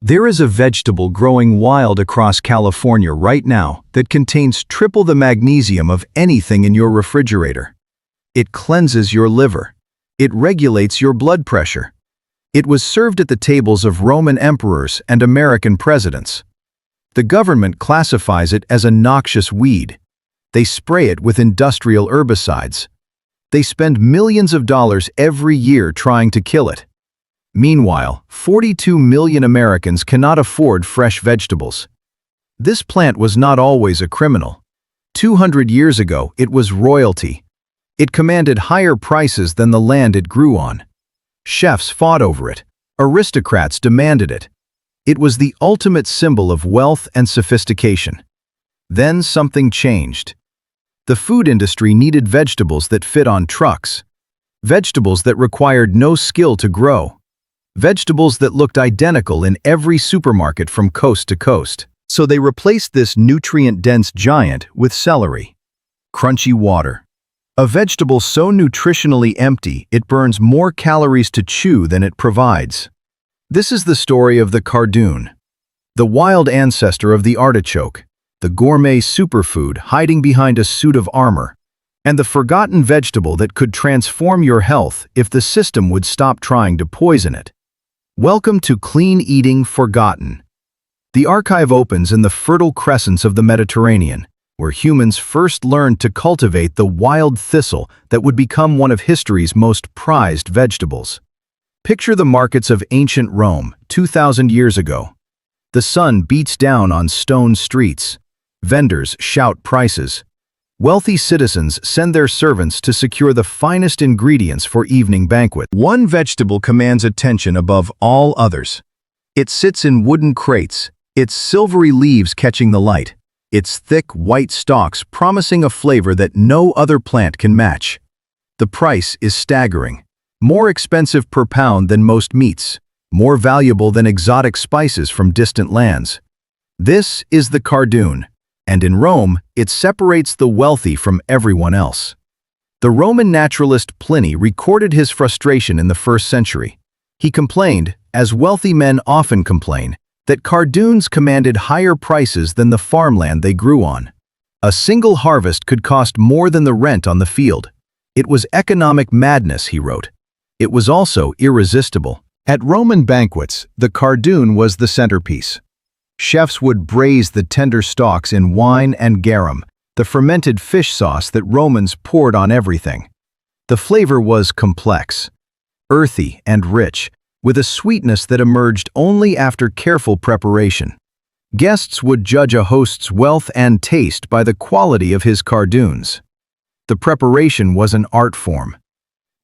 There is a vegetable growing wild across California right now that contains triple the magnesium of anything in your refrigerator. It cleanses your liver. It regulates your blood pressure. It was served at the tables of Roman emperors and American presidents. The government classifies it as a noxious weed. They spray it with industrial herbicides. They spend millions of dollars every year trying to kill it. Meanwhile, 42 million Americans cannot afford fresh vegetables. This plant was not always a criminal. 200 years ago, it was royalty. It commanded higher prices than the land it grew on. Chefs fought over it. Aristocrats demanded it. It was the ultimate symbol of wealth and sophistication. Then something changed. The food industry needed vegetables that fit on trucks. Vegetables that required no skill to grow. Vegetables that looked identical in every supermarket from coast to coast. So they replaced this nutrient-dense giant with celery. Crunchy water. A vegetable so nutritionally empty it burns more calories to chew than it provides. This is the story of the Cardoon, the wild ancestor of the artichoke, the gourmet superfood hiding behind a suit of armor, and the forgotten vegetable that could transform your health if the system would stop trying to poison it. Welcome to Clean Eating Forgotten. The archive opens in the fertile crescents of the Mediterranean, where humans first learned to cultivate the wild thistle that would become one of history's most prized vegetables. Picture the markets of ancient Rome 2,000 years ago. The sun beats down on stone streets. Vendors shout prices. Wealthy citizens send their servants to secure the finest ingredients for evening banquet. One vegetable commands attention above all others. It sits in wooden crates, its silvery leaves catching the light, its thick white stalks promising a flavor that no other plant can match. The price is staggering. More expensive per pound than most meats, more valuable than exotic spices from distant lands. This is the Cardoon. And in Rome, it separates the wealthy from everyone else. The Roman naturalist Pliny recorded his frustration in the 1st century. He complained, as wealthy men often complain, that Cardoons commanded higher prices than the farmland they grew on. A single harvest could cost more than the rent on the field. It was economic madness, he wrote. It was also irresistible. At Roman banquets, the Cardoon was the centerpiece. Chefs would braise the tender stalks in wine and garum, the fermented fish sauce that Romans poured on everything. The flavor was complex, earthy and rich, with a sweetness that emerged only after careful preparation. Guests would judge a host's wealth and taste by the quality of his Cardoons. The preparation was an art form.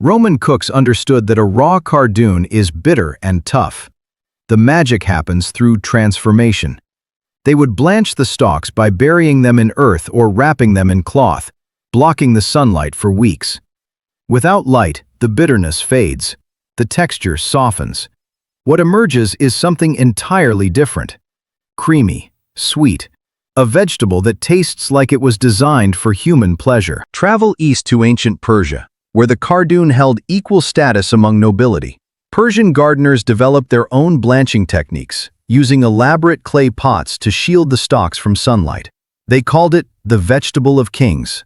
Roman cooks understood that a raw Cardoon is bitter and tough. The magic happens through transformation. They would blanch the stalks by burying them in earth or wrapping them in cloth, blocking the sunlight for weeks. Without light, the bitterness fades. The texture softens. What emerges is something entirely different. Creamy, sweet, a vegetable that tastes like it was designed for human pleasure. Travel east to ancient Persia, where the Cardoon held equal status among nobility. Persian gardeners developed their own blanching techniques, using elaborate clay pots to shield the stalks from sunlight. They called it the vegetable of kings.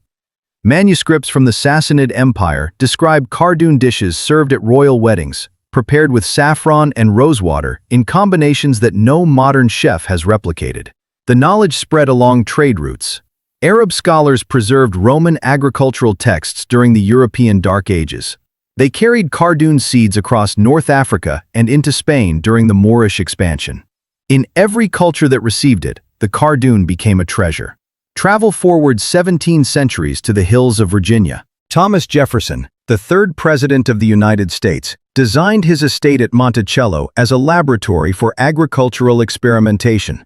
Manuscripts from the Sassanid Empire describe Cardoon dishes served at royal weddings, prepared with saffron and rosewater in combinations that no modern chef has replicated. The knowledge spread along trade routes. Arab scholars preserved Roman agricultural texts during the European Dark Ages. They carried Cardoon seeds across North Africa and into Spain during the Moorish expansion. In every culture that received it, the Cardoon became a treasure. Travel forward 17 centuries to the hills of Virginia. Thomas Jefferson, the 3rd President of the United States, designed his estate at Monticello as a laboratory for agricultural experimentation.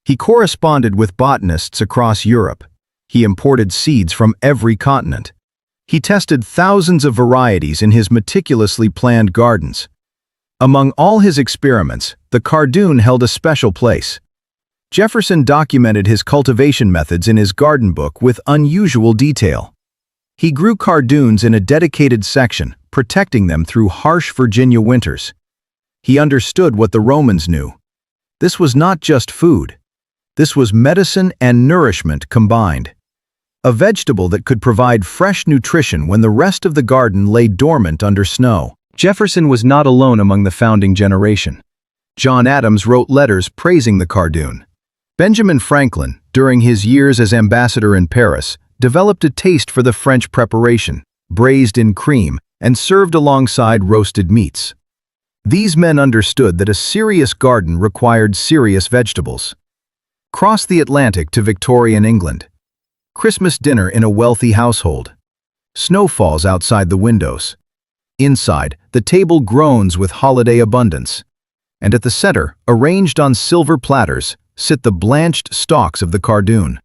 He corresponded with botanists across Europe. He imported seeds from every continent. He tested thousands of varieties in his meticulously planned gardens. Among all his experiments, the Cardoon held a special place. Jefferson documented his cultivation methods in his garden book with unusual detail. He grew Cardoons in a dedicated section, protecting them through harsh Virginia winters. He understood what the Romans knew. This was not just food. This was medicine and nourishment combined. A vegetable that could provide fresh nutrition when the rest of the garden lay dormant under snow. Jefferson was not alone among the founding generation. John Adams wrote letters praising the Cardoon. Benjamin Franklin, during his years as ambassador in Paris, developed a taste for the French preparation, braised in cream and served alongside roasted meats. These men understood that a serious garden required serious vegetables. Cross the Atlantic to Victorian England. Christmas dinner in a wealthy household. Snow falls outside the windows. Inside, the table groans with holiday abundance. And at the center, arranged on silver platters, sit the blanched stalks of the Cardoon.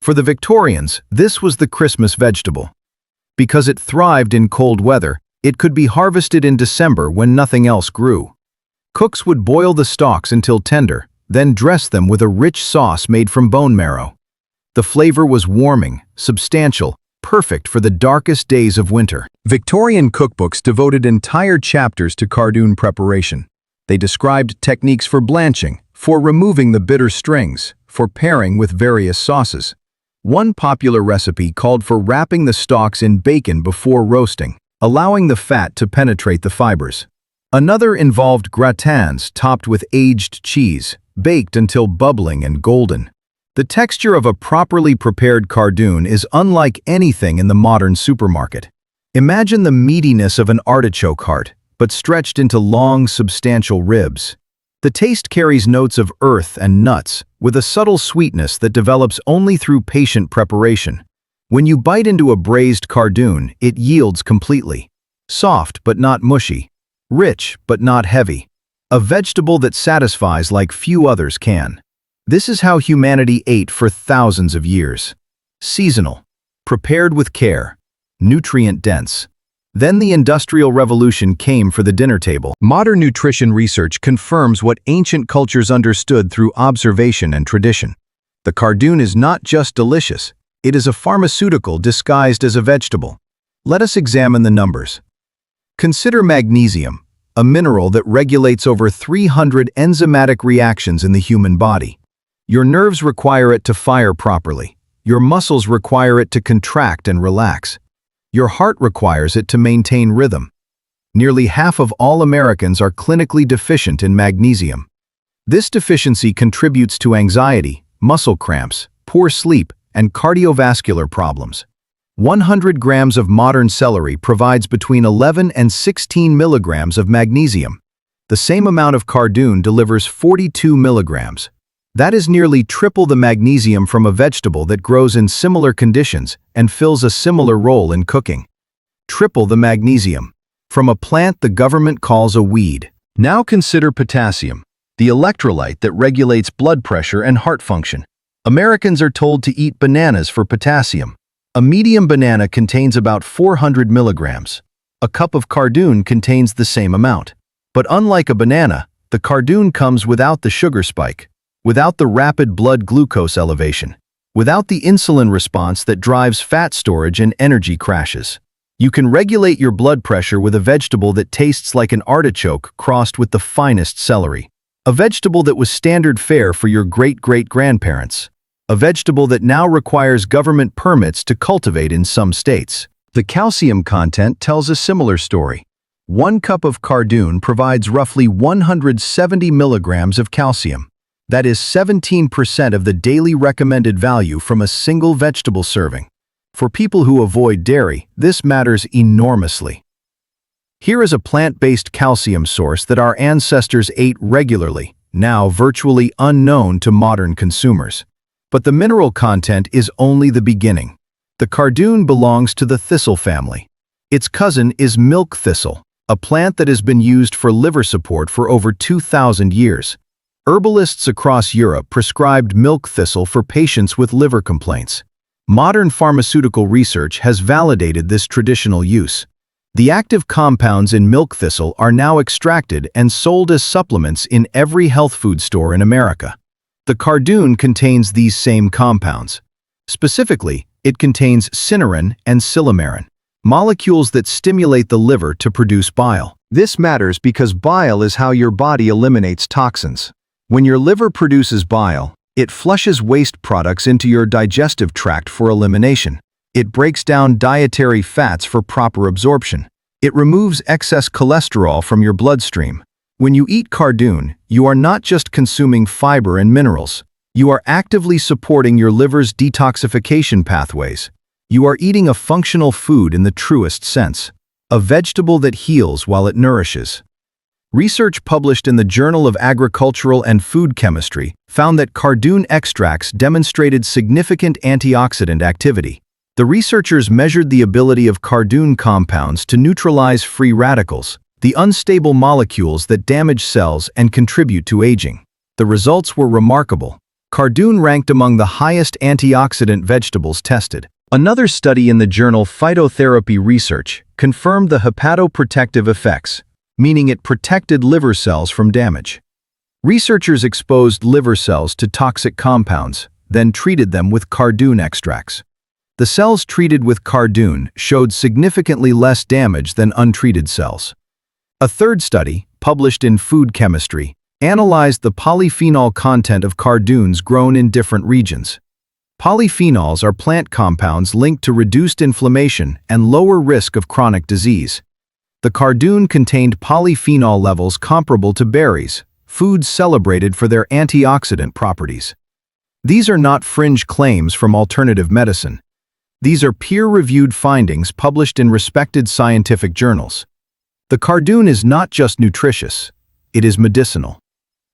For the Victorians, this was the Christmas vegetable. Because it thrived in cold weather, it could be harvested in December when nothing else grew. Cooks would boil the stalks until tender, then dress them with a rich sauce made from bone marrow. The flavor was warming, substantial, perfect for the darkest days of winter. Victorian cookbooks devoted entire chapters to Cardoon preparation. They described techniques for blanching, for removing the bitter strings, for pairing with various sauces. One popular recipe called for wrapping the stalks in bacon before roasting, allowing the fat to penetrate the fibers. Another involved gratins topped with aged cheese, baked until bubbling and golden. The texture of a properly prepared Cardoon is unlike anything in the modern supermarket. Imagine the meatiness of an artichoke heart, but stretched into long, substantial ribs. The taste carries notes of earth and nuts, with a subtle sweetness that develops only through patient preparation. When you bite into a braised Cardoon, it yields completely. Soft but not mushy. Rich but not heavy. A vegetable that satisfies like few others can. This is how humanity ate for thousands of years. Seasonal. Prepared with care. Nutrient-dense. Then the Industrial Revolution came for the dinner table. Modern nutrition research confirms what ancient cultures understood through observation and tradition. The Cardoon is not just delicious, it is a pharmaceutical disguised as a vegetable. Let us examine the numbers. Consider magnesium, a mineral that regulates over 300 enzymatic reactions in the human body. Your nerves require it to fire properly. Your muscles require it to contract and relax. Your heart requires it to maintain rhythm. Nearly half of all Americans are clinically deficient in magnesium. This deficiency contributes to anxiety, muscle cramps, poor sleep, and cardiovascular problems. 100 grams of modern celery provides between 11 and 16 milligrams of magnesium. The same amount of Cardoon delivers 42 milligrams. That is nearly triple the magnesium from a vegetable that grows in similar conditions and fills a similar role in cooking. Triple the magnesium. From a plant the government calls a weed. Now consider potassium, the electrolyte that regulates blood pressure and heart function. Americans are told to eat bananas for potassium. A medium banana contains about 400 milligrams. A cup of Cardoon contains the same amount. But unlike a banana, the Cardoon comes without the sugar spike, without the rapid blood glucose elevation, without the insulin response that drives fat storage and energy crashes. You can regulate your blood pressure with a vegetable that tastes like an artichoke crossed with the finest celery. A vegetable that was standard fare for your great-great-grandparents. A vegetable that now requires government permits to cultivate in some states. The calcium content tells a similar story. 1 cup of Cardoon provides roughly 170 milligrams of calcium. That is 17% of the daily recommended value from a single vegetable serving. For people who avoid dairy, this matters enormously. Here is a plant-based calcium source that our ancestors ate regularly, now virtually unknown to modern consumers. But the mineral content is only the beginning. The Cardoon belongs to the thistle family. Its cousin is milk thistle, a plant that has been used for liver support for over 2,000 years. Herbalists across Europe prescribed milk thistle for patients with liver complaints. Modern pharmaceutical research has validated this traditional use. The active compounds in milk thistle are now extracted and sold as supplements in every health food store in America. The Cardoon contains these same compounds. Specifically, it contains cynarin and silymarin, molecules that stimulate the liver to produce bile. This matters because bile is how your body eliminates toxins. When your liver produces bile, it flushes waste products into your digestive tract for elimination. It breaks down dietary fats for proper absorption. It removes excess cholesterol from your bloodstream. When you eat Cardoon, you are not just consuming fiber and minerals. You are actively supporting your liver's detoxification pathways. You are eating a functional food in the truest sense, a vegetable that heals while it nourishes. Research published in the Journal of Agricultural and Food Chemistry found that Cardoon extracts demonstrated significant antioxidant activity. The researchers measured the ability of Cardoon compounds to neutralize free radicals, the unstable molecules that damage cells and contribute to aging. The results were remarkable. Cardoon ranked among the highest antioxidant vegetables tested. Another study in the journal Phytotherapy Research confirmed the hepatoprotective effects, meaning it protected liver cells from damage. Researchers exposed liver cells to toxic compounds, then treated them with Cardoon extracts. The cells treated with Cardoon showed significantly less damage than untreated cells. A third study, published in Food Chemistry, analyzed the polyphenol content of Cardoons grown in different regions. Polyphenols are plant compounds linked to reduced inflammation and lower risk of chronic disease. The Cardoon contained polyphenol levels comparable to berries, foods celebrated for their antioxidant properties. These are not fringe claims from alternative medicine. These are peer-reviewed findings published in respected scientific journals. The Cardoon is not just nutritious, it is medicinal.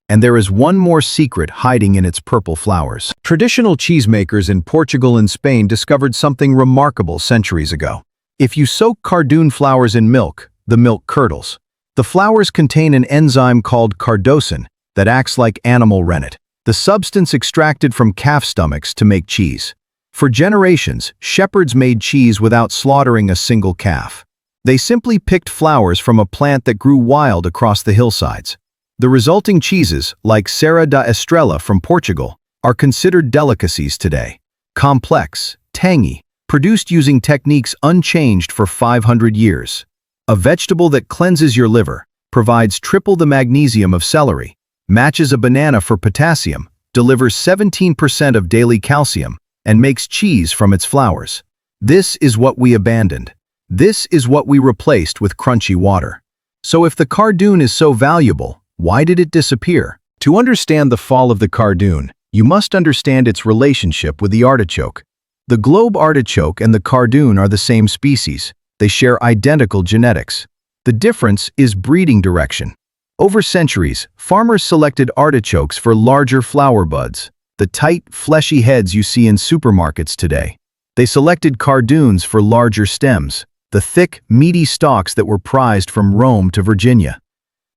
And there is one more secret hiding in its purple flowers. Traditional cheesemakers in Portugal and Spain discovered something remarkable centuries ago. If you soak Cardoon flowers in milk, the milk curdles. The flowers contain an enzyme called cardosin that acts like animal rennet, the substance extracted from calf stomachs to make cheese. For generations, shepherds made cheese without slaughtering a single calf. They simply picked flowers from a plant that grew wild across the hillsides. The resulting cheeses, like Serra da Estrela from Portugal, are considered delicacies today. Complex, tangy, produced using techniques unchanged for 500 years. A vegetable that cleanses your liver, provides triple the magnesium of celery, matches a banana for potassium, delivers 17% of daily calcium, and makes cheese from its flowers. This is what we abandoned. This is what we replaced with crunchy water. So if the Cardoon is so valuable, why did it disappear? To understand the fall of the Cardoon, you must understand its relationship with the artichoke. The globe artichoke and the Cardoon are the same species. They share identical genetics. The difference is breeding direction. Over centuries, farmers selected artichokes for larger flower buds, the tight, fleshy heads you see in supermarkets today. They selected Cardoons for larger stems, the thick, meaty stalks that were prized from Rome to Virginia.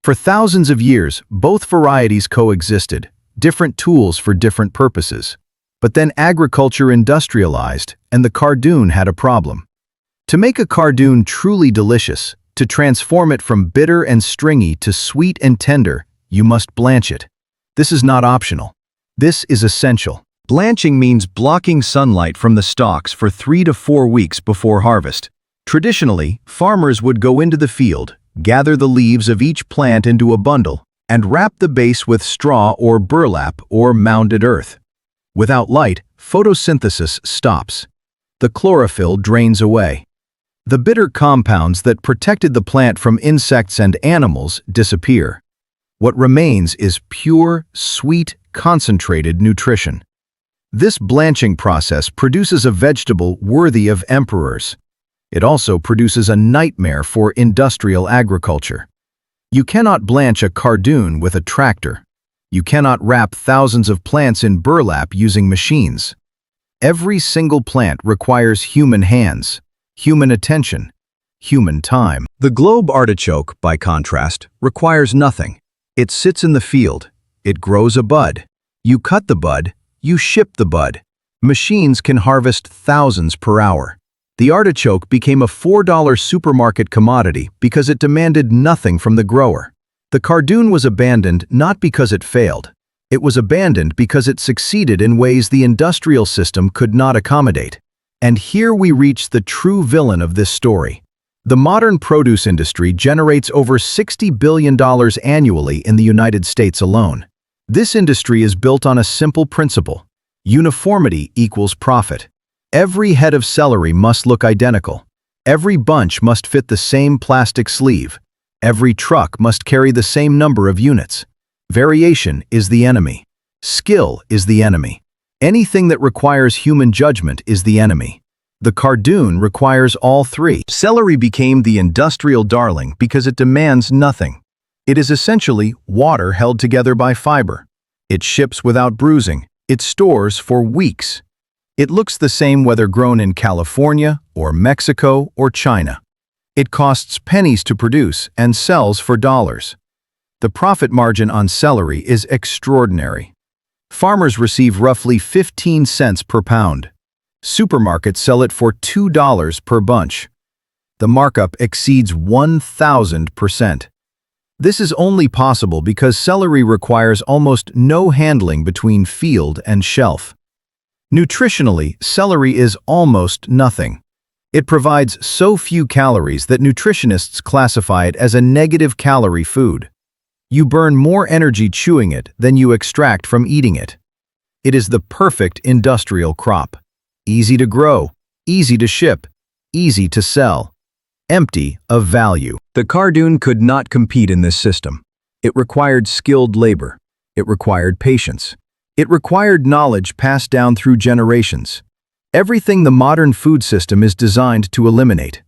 For thousands of years, both varieties coexisted, different tools for different purposes. But then agriculture industrialized, and the Cardoon had a problem. To make a Cardoon truly delicious, to transform it from bitter and stringy to sweet and tender, you must blanch it. This is not optional. This is essential. Blanching means blocking sunlight from the stalks for 3 to 4 weeks before harvest. Traditionally, farmers would go into the field, gather the leaves of each plant into a bundle, and wrap the base with straw or burlap or mounded earth. Without light, photosynthesis stops. The chlorophyll drains away. The bitter compounds that protected the plant from insects and animals disappear. What remains is pure, sweet, concentrated nutrition. This blanching process produces a vegetable worthy of emperors. It also produces a nightmare for industrial agriculture. You cannot blanch a Cardoon with a tractor. You cannot wrap thousands of plants in burlap using machines. Every single plant requires human hands, human attention, human time. The globe artichoke, by contrast, requires nothing. It sits in the field. It grows a bud. You cut the bud. You ship the bud. Machines can harvest thousands per hour. The artichoke became a $4 supermarket commodity because it demanded nothing from the grower. The Cardoon was abandoned not because it failed. It was abandoned because it succeeded in ways the industrial system could not accommodate. And here we reach the true villain of this story. The modern produce industry generates over $60 billion annually in the United States alone. This industry is built on a simple principle. Uniformity equals profit. Every head of celery must look identical. Every bunch must fit the same plastic sleeve. Every truck must carry the same number of units. Variation is the enemy. Skill is the enemy. Anything that requires human judgment is the enemy. The Cardoon requires all three. Celery became the industrial darling because it demands nothing. It is essentially water held together by fiber. It ships without bruising. It stores for weeks. It looks the same whether grown in California or Mexico or China. It costs pennies to produce and sells for dollars. The profit margin on celery is extraordinary. Farmers receive roughly 15 cents per pound. Supermarkets sell it for $2 per bunch. The markup exceeds 1,000%. This is only possible because celery requires almost no handling between field and shelf. Nutritionally, celery is almost nothing. It provides so few calories that nutritionists classify it as a negative calorie food. You burn more energy chewing it than you extract from eating it. It is the perfect industrial crop. Easy to grow, easy to ship, easy to sell. Empty of value. The Cardoon could not compete in this system. It required skilled labor. It required patience. It required knowledge passed down through generations. Everything the modern food system is designed to eliminate.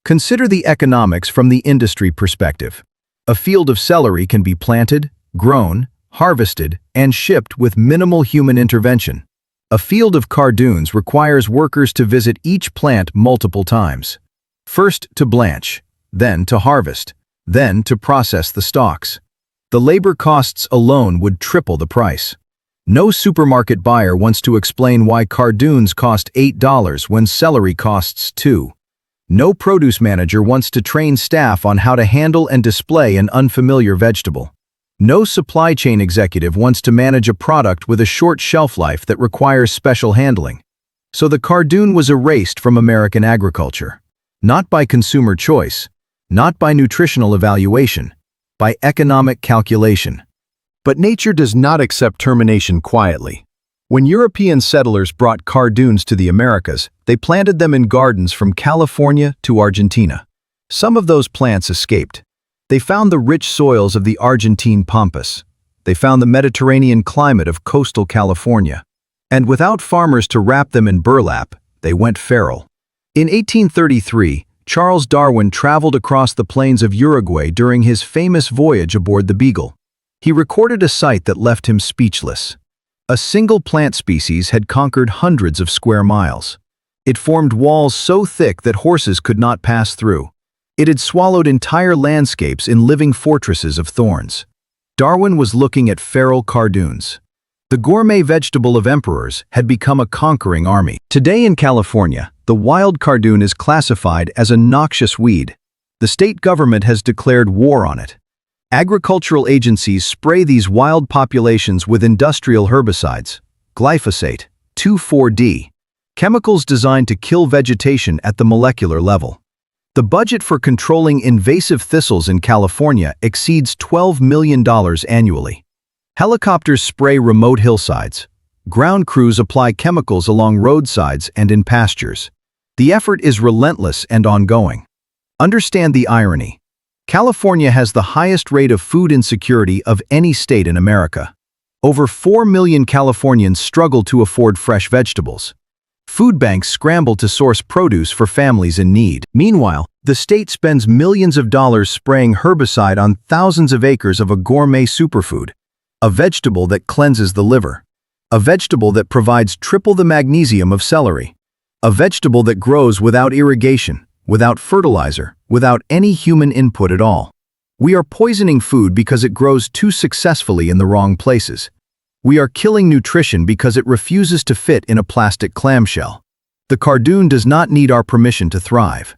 Consider the economics from the industry perspective. A field of celery can be planted, grown, harvested, and shipped with minimal human intervention. A field of Cardoons requires workers to visit each plant multiple times. First to blanch, then to harvest, then to process the stalks. The labor costs alone would triple the price. No supermarket buyer wants to explain why Cardoons cost $8 when celery costs $2. No produce manager wants to train staff on how to handle and display an unfamiliar vegetable. No supply chain executive wants to manage a product with a short shelf life that requires special handling. So the Cardoon was erased from American agriculture. Not by consumer choice, not by nutritional evaluation, by economic calculation. But nature does not accept termination quietly. When European settlers brought Cardoons to the Americas, they planted them in gardens from California to Argentina. Some of those plants escaped. They found the rich soils of the Argentine pampas. They found the Mediterranean climate of coastal California. And without farmers to wrap them in burlap, they went feral. In 1833, Charles Darwin traveled across the plains of Uruguay during his famous voyage aboard the Beagle. He recorded a sight that left him speechless. A single plant species had conquered hundreds of square miles. It formed walls so thick that horses could not pass through. It had swallowed entire landscapes in living fortresses of thorns. Darwin was looking at feral Cardoons. The gourmet vegetable of emperors had become a conquering army. Today in California, the wild Cardoon is classified as a noxious weed. The state government has declared war on it. Agricultural agencies spray these wild populations with industrial herbicides, glyphosate, 2,4-D, chemicals designed to kill vegetation at the molecular level. The budget for controlling invasive thistles in California exceeds $12 million annually. Helicopters spray remote hillsides. Ground crews apply chemicals along roadsides and in pastures. The effort is relentless and ongoing. Understand the irony. California has the highest rate of food insecurity of any state in America. Over 4 million Californians struggle to afford fresh vegetables. Food banks scramble to source produce for families in need. Meanwhile, the state spends millions of dollars spraying herbicide on thousands of acres of a gourmet superfood, a vegetable that cleanses the liver, a vegetable that provides triple the magnesium of celery, a vegetable that grows without irrigation, without fertilizer, without any human input at all. We are poisoning food because it grows too successfully in the wrong places. We are killing nutrition because it refuses to fit in a plastic clamshell. The Cardoon does not need our permission to thrive.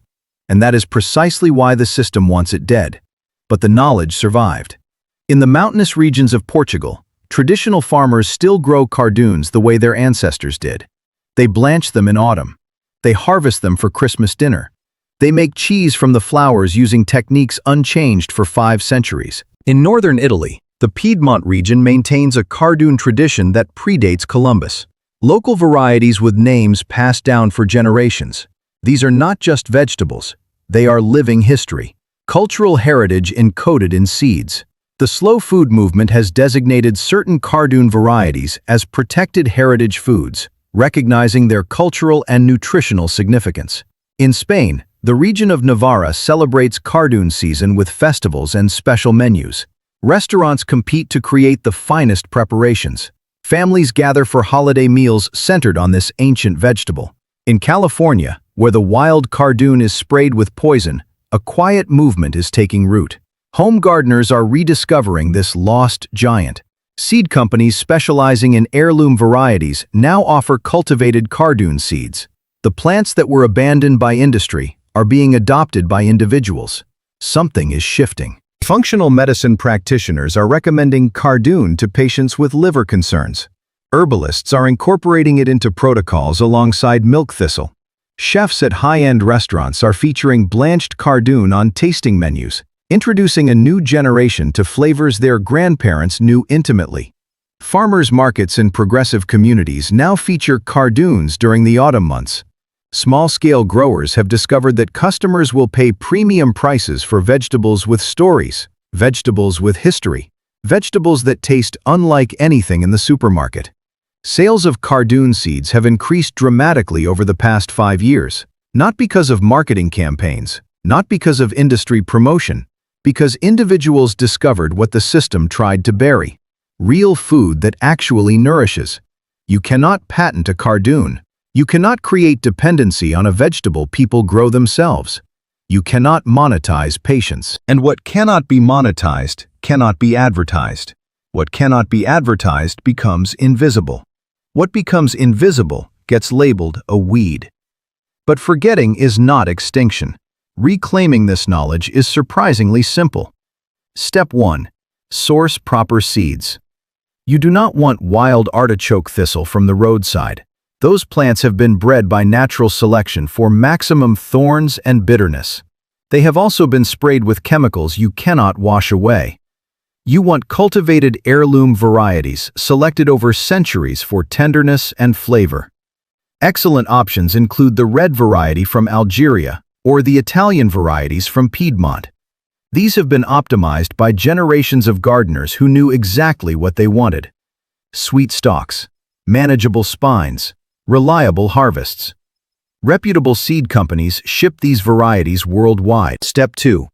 And that is precisely why the system wants it dead. But the knowledge survived. In the mountainous regions of Portugal, traditional farmers still grow Cardoons the way their ancestors did. They blanch them in autumn. They harvest them for Christmas dinner. They make cheese from the flowers using techniques unchanged for 5 centuries. In northern Italy, The Piedmont region maintains a Cardoon tradition that predates Columbus. Local varieties with names passed down for generations. These are not just vegetables, they are living history. Cultural heritage encoded in seeds. The slow food movement has designated certain Cardoon varieties as protected heritage foods, recognizing their cultural and nutritional significance. In Spain, the region of Navarra celebrates Cardoon season with festivals and special menus. Restaurants compete to create the finest preparations. Families gather for holiday meals centered on this ancient vegetable. In California, where the wild Cardoon is sprayed with poison, a quiet movement is taking root. Home gardeners are rediscovering this lost giant. Seed companies specializing in heirloom varieties now offer cultivated Cardoon seeds. The plants that were abandoned by industry are being adopted by individuals. Something is shifting. Functional medicine practitioners are recommending Cardoon to patients with liver concerns. Herbalists are incorporating it into protocols alongside milk thistle. Chefs at high-end restaurants are featuring blanched Cardoon on tasting menus, introducing a new generation to flavors their grandparents knew intimately. Farmers markets in progressive communities now feature Cardoons during the autumn months. Small-scale growers have discovered that customers will pay premium prices for vegetables with stories, vegetables with history, vegetables that taste unlike anything in the supermarket. Sales of Cardoon seeds have increased dramatically over the past 5 years, not because of marketing campaigns, not because of industry promotion, because individuals discovered what the system tried to bury: real food that actually nourishes. You cannot patent a Cardoon. You cannot create dependency on a vegetable people grow themselves. You cannot monetize patience. And what cannot be monetized cannot be advertised. What cannot be advertised becomes invisible. What becomes invisible gets labeled a weed. But forgetting is not extinction. Reclaiming this knowledge is surprisingly simple. Step 1. Source proper seeds. You do not want wild artichoke thistle from the roadside. Those plants have been bred by natural selection for maximum thorns and bitterness. They have also been sprayed with chemicals you cannot wash away. You want cultivated heirloom varieties selected over centuries for tenderness and flavor. Excellent options include the red variety from Algeria or the Italian varieties from Piedmont. These have been optimized by generations of gardeners who knew exactly what they wanted. Sweet stalks, manageable spines, reliable harvests. Reputable seed companies ship these varieties worldwide. Step 2.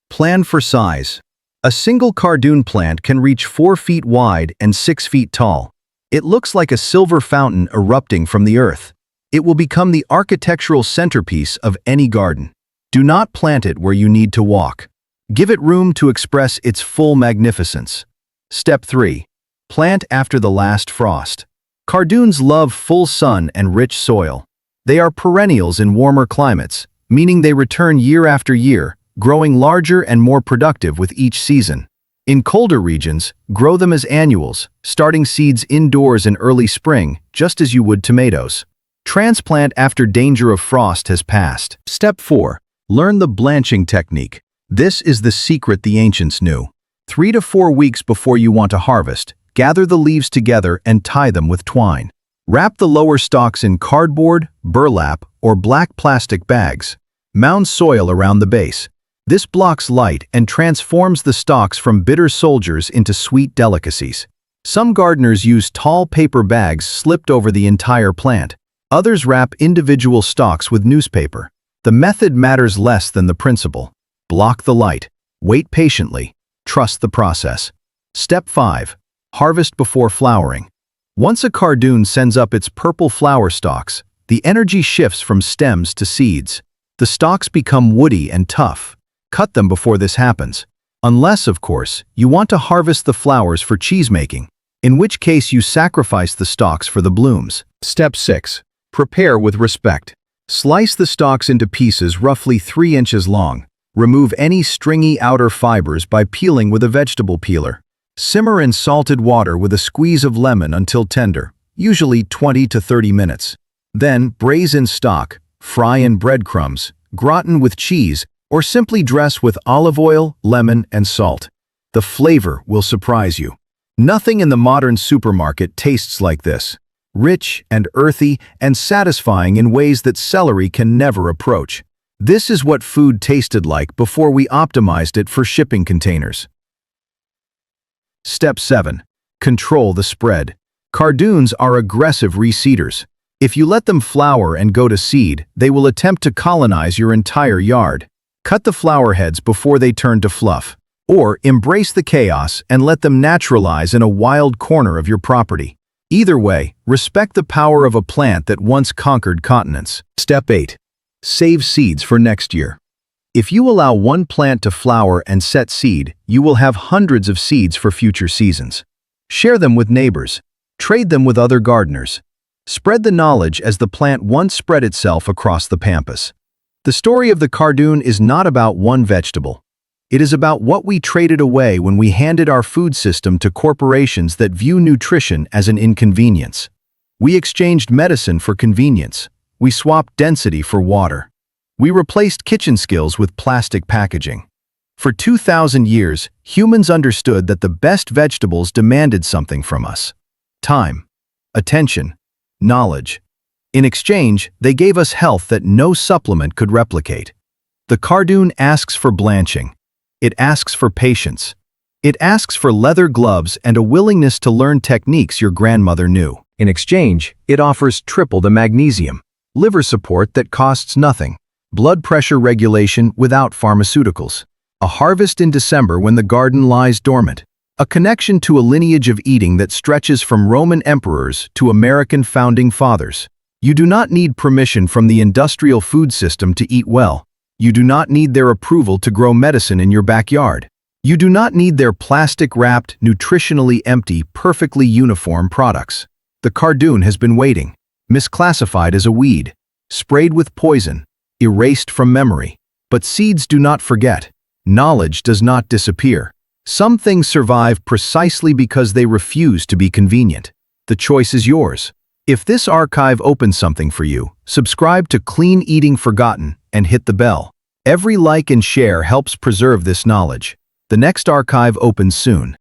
Plan for size. A single Cardoon plant can reach 4 feet wide and 6 feet tall. It looks like a silver fountain erupting from the earth. It will become the architectural centerpiece of any garden. Do not plant it where you need to walk. Give it room to express its full magnificence. Step 3. Plant after the last frost. Cardoons love full sun and rich soil. They are perennials in warmer climates, meaning they return year after year, growing larger and more productive with each season. In colder regions, grow them as annuals, starting seeds indoors in early spring, just as you would tomatoes. Transplant after danger of frost has passed. Step 4. Learn the blanching technique. This is the secret the ancients knew. 3 to 4 weeks before you want to harvest, gather the leaves together and tie them with twine. Wrap the lower stalks in cardboard, burlap, or black plastic bags. Mound soil around the base. This blocks light and transforms the stalks from bitter soldiers into sweet delicacies. Some gardeners use tall paper bags slipped over the entire plant. Others wrap individual stalks with newspaper. The method matters less than the principle. Block the light. Wait patiently. Trust the process. Step 5. Harvest before flowering. Once a Cardoon sends up its purple flower stalks, the energy shifts from stems to seeds. The stalks become woody and tough. Cut them before this happens. Unless, of course, you want to harvest the flowers for cheesemaking, in which case you sacrifice the stalks for the blooms. Step 6. Prepare with respect. Slice the stalks into pieces roughly 3 inches long. Remove any stringy outer fibers by peeling with a vegetable peeler. Simmer in salted water with a squeeze of lemon until tender, usually 20 to 30 minutes. Then braise in stock, fry in breadcrumbs, gratin with cheese, or simply dress with olive oil, lemon, and salt. The flavor will surprise you. Nothing in the modern supermarket tastes like this. Rich and earthy and satisfying in ways that celery can never approach. This is what food tasted like before we optimized it for shipping containers. Step 7. Control the spread. Cardoons are aggressive reseeders. If you let them flower and go to seed, they will attempt to colonize your entire yard. Cut the flower heads before they turn to fluff. Or embrace the chaos and let them naturalize in a wild corner of your property. Either way, respect the power of a plant that once conquered continents. Step 8. Save seeds for next year. If you allow one plant to flower and set seed, you will have hundreds of seeds for future seasons. Share them with neighbors. Trade them with other gardeners. Spread the knowledge as the plant once spread itself across the pampas. The story of the Cardoon is not about one vegetable. It is about what we traded away when we handed our food system to corporations that view nutrition as an inconvenience. We exchanged medicine for convenience. We swapped density for water. We replaced kitchen skills with plastic packaging. For 2,000 years, humans understood that the best vegetables demanded something from us: time, attention, knowledge. In exchange, they gave us health that no supplement could replicate. The Cardoon asks for blanching. It asks for patience. It asks for leather gloves and a willingness to learn techniques your grandmother knew. In exchange, it offers triple the magnesium, liver support that costs nothing, blood pressure regulation without pharmaceuticals, a harvest in December when the garden lies dormant, a connection to a lineage of eating that stretches from Roman emperors to American founding fathers. You do not need permission from the industrial food system to eat well. You do not need their approval to grow medicine in your backyard. You do not need their plastic-wrapped, nutritionally empty, perfectly uniform products. The Cardoon has been waiting, misclassified as a weed, sprayed with poison, erased from memory. But seeds do not forget. Knowledge does not disappear. Some things survive precisely because they refuse to be convenient. The choice is yours. If this archive opens something for you, subscribe to Clean Eating Forgotten and hit the bell. Every like and share helps preserve this knowledge. The next archive opens soon.